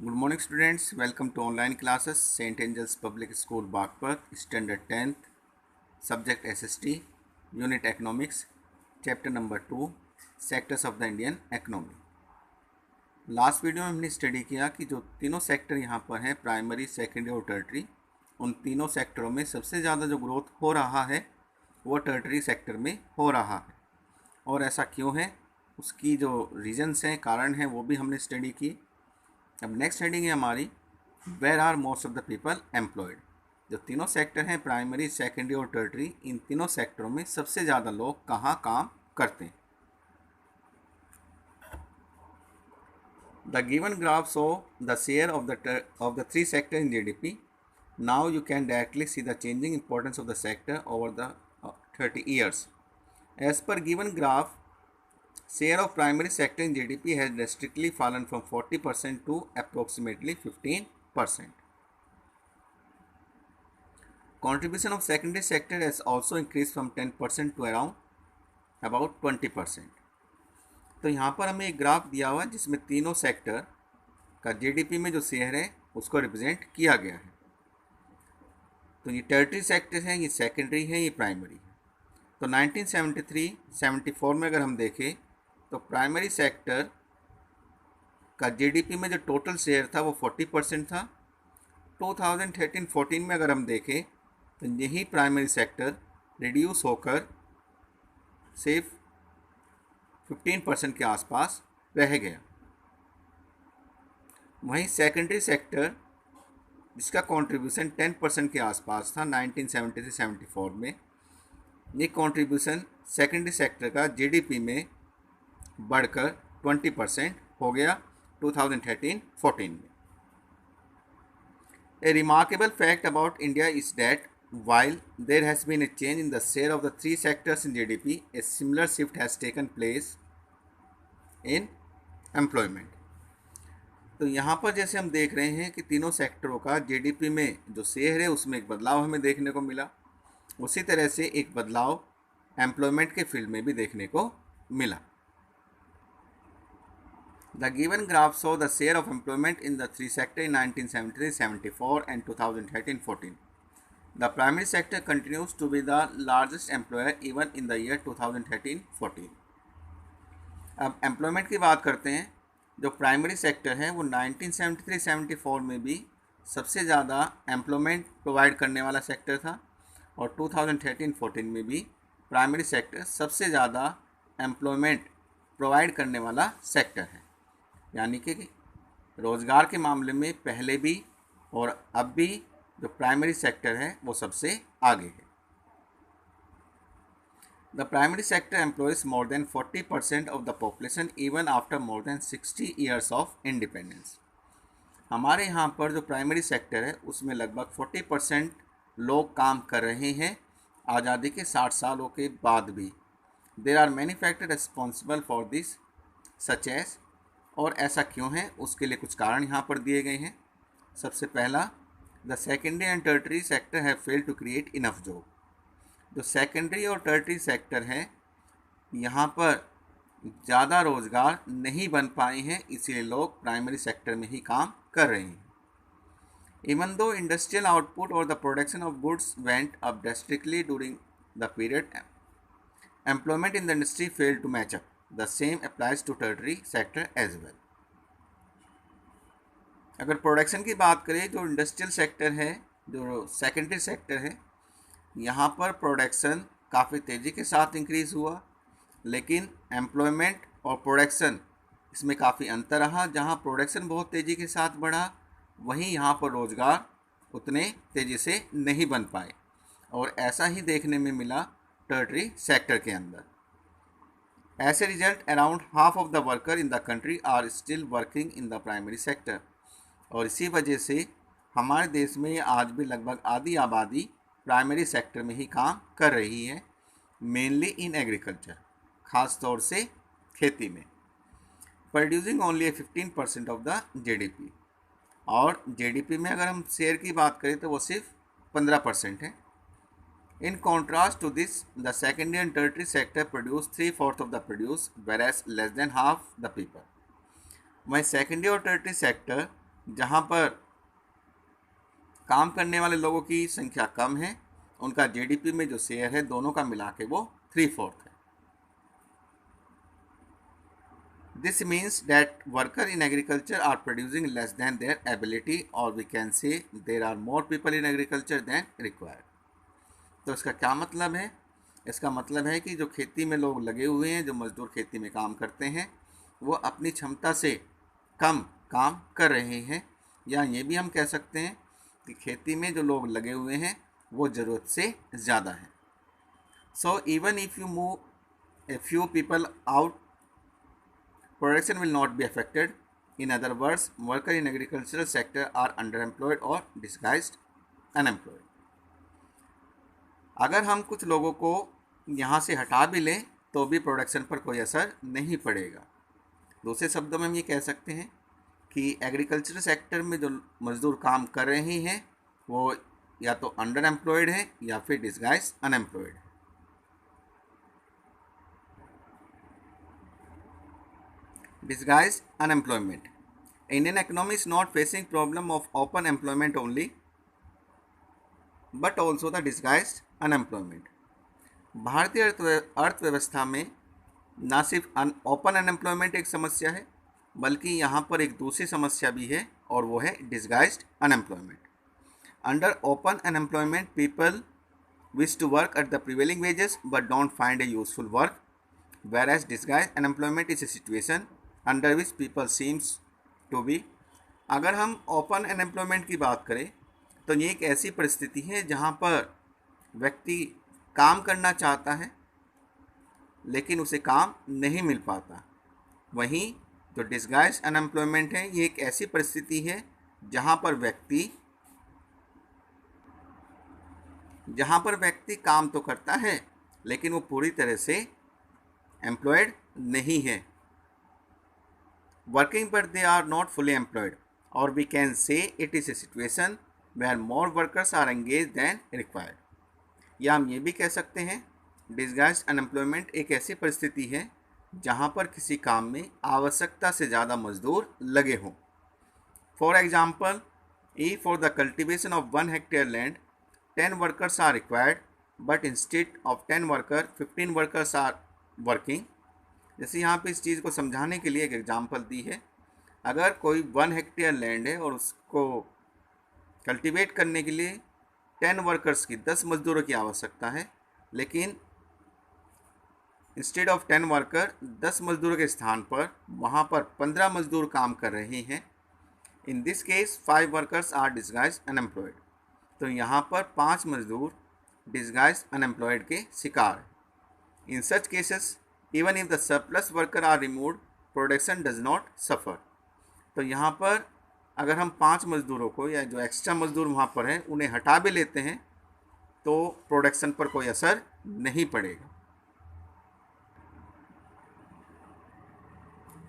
Good morning students, welcome to online classes, St. Angels Public School Bagpat, Standard 10th, Subject SST, Unit Economics, Chapter number 2, Sectors of the Indian Economy। Last video में हमने study किया कि जो तीनों sector यहाँ पर हैं, primary, secondary और टर्टरी, उन तीनों सेक्टरों में सबसे ज़्यादा जो ग्रोथ हो रहा है वो टर्टरी सेक्टर में हो रहा है। और ऐसा क्यों है, उसकी जो रीजन्स हैं, कारण हैं, वो भी हमने स्टडी की। अब नेक्स्ट हेडिंग है हमारी, where are most of the people employed. जो तीनों सेक्टर हैं, प्राइमरी, सेकेंडरी और टर्टरी, इन तीनों सेक्टरों में सबसे ज़्यादा लोग कहाँ काम करते हैं। The given graph show the share of the three sector in GDP। Now you can directly see the changing importance of the sector over the 30 years। As per given graph, share of primary sector in GDP has drastically fallen from 40% to approximately 15%. Contribution of secondary sector has also increased from 10% to around about 20%. तो यहाँ पर हमें एक graph दिया हुआ है जिसमें तीनों सेक्टर का GDP में जो शेयर है उसको रिप्रेजेंट किया गया है। तो ये टर्टरी सेक्टर है, ये सेकेंडरी है, ये प्राइमरी है। तो 1973-74 में अगर हम देखें तो प्राइमरी सेक्टर का GDP में जो टोटल शेयर था वो 40% था। 2013-14 में अगर हम देखें तो यही प्राइमरी सेक्टर रिड्यूस होकर सिर्फ 15% के आसपास रह गया। वहीं सेकेंडरी सेक्टर जिसका कंट्रीब्यूशन 10% के आसपास था 1973-74 में, ये कंट्रीब्यूशन सेकेंडरी सेक्टर का GDP में बढ़कर 20% हो गया 2013-14 में। A remarkable fact about India is that while there has been a change in the share of the three sectors in GDP, a similar shift has taken place in employment। तो यहाँ पर जैसे हम देख रहे हैं कि तीनों सेक्टरों का GDP में जो शेयर है उसमें एक बदलाव हमें देखने को मिला, उसी तरह से एक बदलाव एम्प्लॉयमेंट के फील्ड में भी देखने को मिला। The given graph show the share of employment in the three sectors in 1973-74 and 2013-14. The primary sector continues to be the largest employer even in the year 2013-14. अब एम्प्लॉयमेंट की बात करते हैं। जो प्राइमरी सेक्टर है वो 1973-74 में भी सबसे ज़्यादा एम्प्लॉयमेंट प्रोवाइड करने वाला सेक्टर था और 2013-14 में भी प्राइमरी सेक्टर सबसे ज़्यादा एम्प्लॉयमेंट प्रोवाइड करने वाला सेक्टर है। यानी कि रोज़गार के मामले में पहले भी और अब भी जो प्राइमरी सेक्टर है वो सबसे आगे है। The primary sector employees more than 40% of the population even after more than 60 years of independence. हमारे यहाँ पर जो प्राइमरी सेक्टर है उसमें लगभग 40% लोग काम कर रहे हैं आज़ादी के 60 सालों के बाद भी। There are many factor responsible for this such as, और ऐसा क्यों है उसके लिए कुछ कारण यहाँ पर दिए गए हैं। सबसे पहला, the secondary and tertiary sector have failed to create enough job. जो सेकेंडरी और टर्टरी सेक्टर है यहाँ पर ज़्यादा रोज़गार नहीं बन पाए हैं, इसीलिए लोग प्राइमरी सेक्टर में ही काम कर रहे हैं। इवन दो इंडस्ट्रियल आउटपुट और the production of goods went up drastically during the period, employment in the industry failed to match up. The same applies to tertiary sector as well। अगर प्रोडक्शन की बात करें, जो इंडस्ट्रियल सेक्टर है, जो secondary sector है, यहाँ पर प्रोडक्शन काफ़ी तेज़ी के साथ इंक्रीज़ हुआ, लेकिन एम्प्लॉयमेंट और प्रोडक्शन इसमें काफ़ी अंतर रहा। जहाँ प्रोडक्शन बहुत तेज़ी के साथ बढ़ा, वहीं यहाँ पर रोज़गार उतने तेज़ी से नहीं बन पाए, और ऐसा ही देखने में मिला टर्टरी सेक्टर के अंदर। As a result, around half of the workers in the country are still working in the primary sector। और इसी वजह से हमारे देश में आज भी लगभग आधी आबादी प्राइमरी सेक्टर में ही काम कर रही है, मेनली इन एग्रीकल्चर, ख़ास तौर से खेती में, producing only 15% of the GDP। और GDP में अगर हम शेयर की बात करें तो वो सिर्फ 15% है। In contrast to this, the secondary and tertiary sector produce 3/4 of the produce, whereas less than half the people। वहीं सेकेंडरी और टर्टरी सेक्टर जहाँ पर काम करने वाले लोगों की संख्या कम है, उनका जीडीपी में जो शेयर है दोनों का मिला के वो 3/4 है। This means that workers in agriculture are producing less than their ability, or we can say there are more people in agriculture than required. तो इसका क्या मतलब है? इसका मतलब है कि जो खेती में लोग लगे हुए हैं, जो मजदूर खेती में काम करते हैं, वो अपनी क्षमता से कम काम कर रहे हैं, या ये भी हम कह सकते हैं कि खेती में जो लोग लगे हुए हैं वो ज़रूरत से ज़्यादा है। So even if you move a few people out, production will not be affected. In other words, workers in agricultural sector are underemployed or disguised unemployed. अगर हम कुछ लोगों को यहाँ से हटा भी लें तो भी प्रोडक्शन पर कोई असर नहीं पड़ेगा। दूसरे शब्दों में हम ये कह सकते हैं कि एग्रीकल्चर सेक्टर में जो मजदूर काम कर रहे हैं वो या तो अंडर एम्प्लॉयड है या फिर डिस्गाइज अनएम्प्लॉयड है। Disguised unemployment. Indian economy is not facing problem of open employment only, but also the disguised unemployment. भारतीय अर्थव्यवस्था में न सिर्फ ओपन अनएम्प्लॉयमेंट एक समस्या है, बल्कि यहाँ पर एक दूसरी समस्या भी है और वो है disguised unemployment. Under open unemployment people wish to work at the prevailing wages but don't find a useful work, whereas disguised unemployment is a situation under which people seems to be. अगर हम open unemployment की बात करें तो ये एक ऐसी परिस्थिति है जहाँ पर व्यक्ति काम करना चाहता है लेकिन उसे काम नहीं मिल पाता। वहीं जो डिस्गाइज अनएम्प्लॉयमेंट है ये एक ऐसी परिस्थिति है जहाँ पर व्यक्ति काम तो करता है लेकिन वो पूरी तरह से एम्प्लॉयड नहीं है। Working but they are not fully employed, और we can say it is a situation where more workers are engage than required. या हम ये भी कह सकते हैं डिस्गाइज्ड अनएम्प्लॉयमेंट एक ऐसी परिस्थिति है जहाँ पर किसी काम में आवश्यकता से ज़्यादा मजदूर लगे हों। For example, E for the cultivation of 1 hectare land 10 workers are required, but instead of 10 workers 15 workers are working. जैसे यहाँ पे इस चीज़ को समझाने के लिए एक एग्जांपल दी है। अगर कोई 1 hectare लैंड है और उसको कल्टीवेट करने के लिए 10 वर्कर्स की 10 मजदूरों की आवश्यकता है, लेकिन इंस्टेड ऑफ 10 वर्कर 10 मजदूरों के स्थान पर वहाँ पर 15 मजदूर काम कर रहे हैं। In this case 5 workers are disguised unemployed. तो यहाँ पर 5 मजदूर डिस्गाइज्ड अनएम्प्लॉयड के शिकार हैं। In such cases even if the surplus worker are removed production does not suffer. तो यहाँ पर अगर हम 5 मजदूरों को या जो एक्स्ट्रा मजदूर वहाँ पर हैं उन्हें हटा भी लेते हैं तो प्रोडक्शन पर कोई असर नहीं पड़ेगा।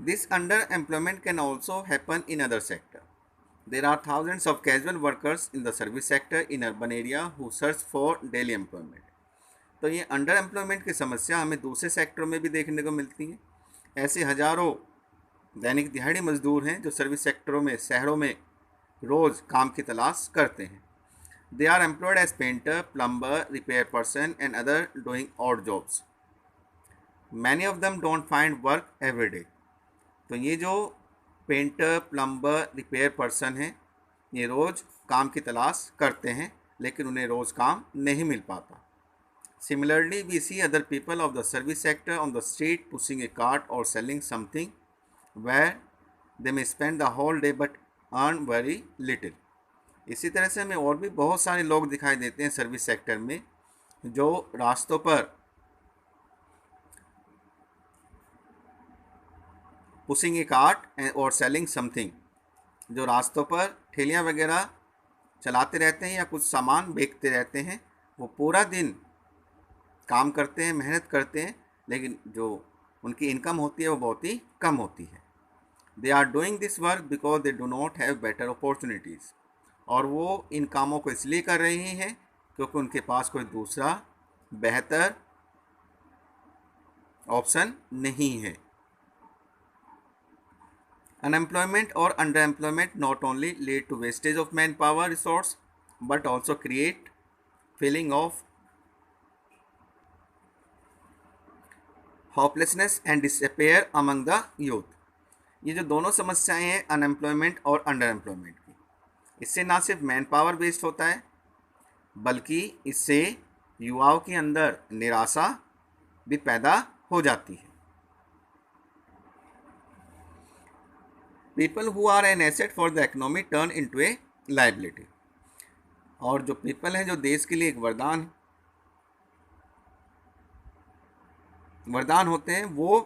This under employment can also happen in other sector. There are thousands of casual workers in the service sector in urban area who search for daily employment. तो ये अंडर एम्प्लॉयमेंट की समस्या हमें दूसरे सेक्टरों में भी देखने को मिलती है। ऐसे हजारों दैनिक दिहाड़ी मजदूर हैं जो सर्विस सेक्टरों में शहरों में रोज़ काम की तलाश करते हैं। They are employed as painter, plumber, repair person and other doing odd jobs. Many of them don't find work every day. तो ये जो पेंटर, प्लम्बर, रिपेयर पर्सन हैं ये रोज़ काम की तलाश करते हैं लेकिन उन्हें रोज़ काम नहीं मिल पाता। Similarly, we see other people of the service sector on the street pushing a cart or selling something where they may spend the whole day but earn very little. इसी तरह से हमें और भी बहुत सारे लोग दिखाई देते हैं सर्विस सेक्टर में जो रास्तों पर पुशिंग ए कार्ट और सेलिंग समथिंग, जो रास्तों पर ठेलियाँ वगैरह चलाते रहते हैं या कुछ सामान बेचते रहते हैं। वो पूरा दिन काम करते हैं, मेहनत करते हैं, लेकिन जो उनकी इनकम होती है वो बहुत ही कम होती है। They are doing this work because they do not have better opportunities. और वो इन कामों को इसलिए कर रहे हैं क्योंकि उनके पास कोई दूसरा बेहतर ऑप्शन नहीं है। Unemployment or underemployment not only lead to wastage of manpower resource but also create feeling of hopelessness and despair among the youth. ये जो दोनों समस्याएं हैं अनएम्प्लॉयमेंट और अंडर एम्प्लॉयमेंट की, इससे ना सिर्फ मैन पावर वेस्ट होता है बल्कि इससे युवाओं के अंदर निराशा भी पैदा हो जाती है. People who are an asset for the economy turn into a liability. और जो पीपल हैं जो देश के लिए एक वरदान होते हैं वो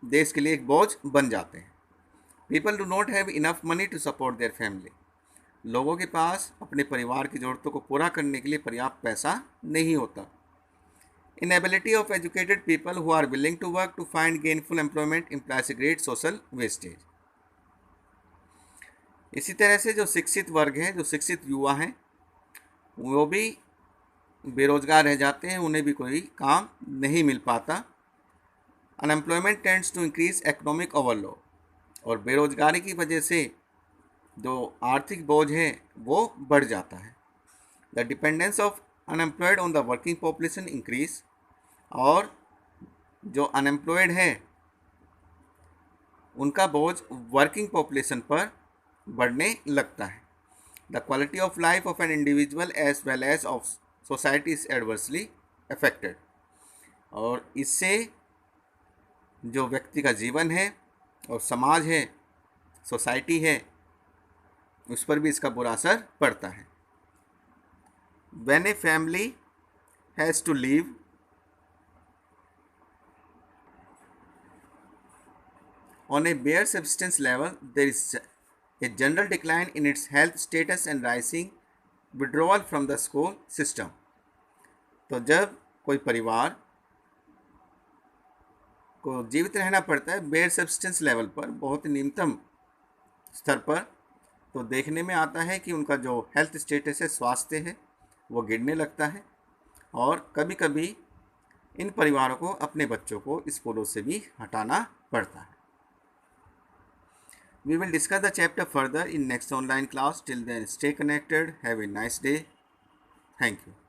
देश के लिए एक बोझ बन जाते हैं. People do not have enough money to support their family. लोगों के पास अपने परिवार की ज़रूरतों को पूरा करने के लिए पर्याप्त पैसा नहीं होता. Inability of educated people who are willing to work to find gainful employment implies a great social wastage. इसी तरह से जो शिक्षित वर्ग है, जो शिक्षित युवा हैं, वो भी बेरोजगार रह जाते हैं, उन्हें भी कोई काम नहीं मिल पाता. Unemployment tends to increase economic overload. और बेरोजगारी की वजह से जो आर्थिक बोझ है वो बढ़ जाता है. The dependence of unemployed on the working population increase. और जो अनएम्प्लॉयड है उनका बोझ वर्किंग पॉपुलेशन पर बढ़ने लगता है. The quality of life of an individual as well as of society is adversely affected. और इससे जो व्यक्ति का जीवन है और समाज है, सोसाइटी है, उस पर भी इसका बुरा असर पड़ता है. When a family has to live on a bare subsistence level, there is a general decline in its health status and rising withdrawal from the school system. तो जब कोई परिवार को जीवित रहना पड़ता है बेयर सब्सटेंस लेवल पर, बहुत न्यूनतम स्तर पर, तो देखने में आता है कि उनका जो हेल्थ स्टेटस है, स्वास्थ्य है, वो गिरने लगता है. और कभी कभी इन परिवारों को अपने बच्चों को स्कूलों से भी हटाना पड़ता है. We will discuss the chapter further in next online class. Till then, stay connected. Have a nice day. Thank you.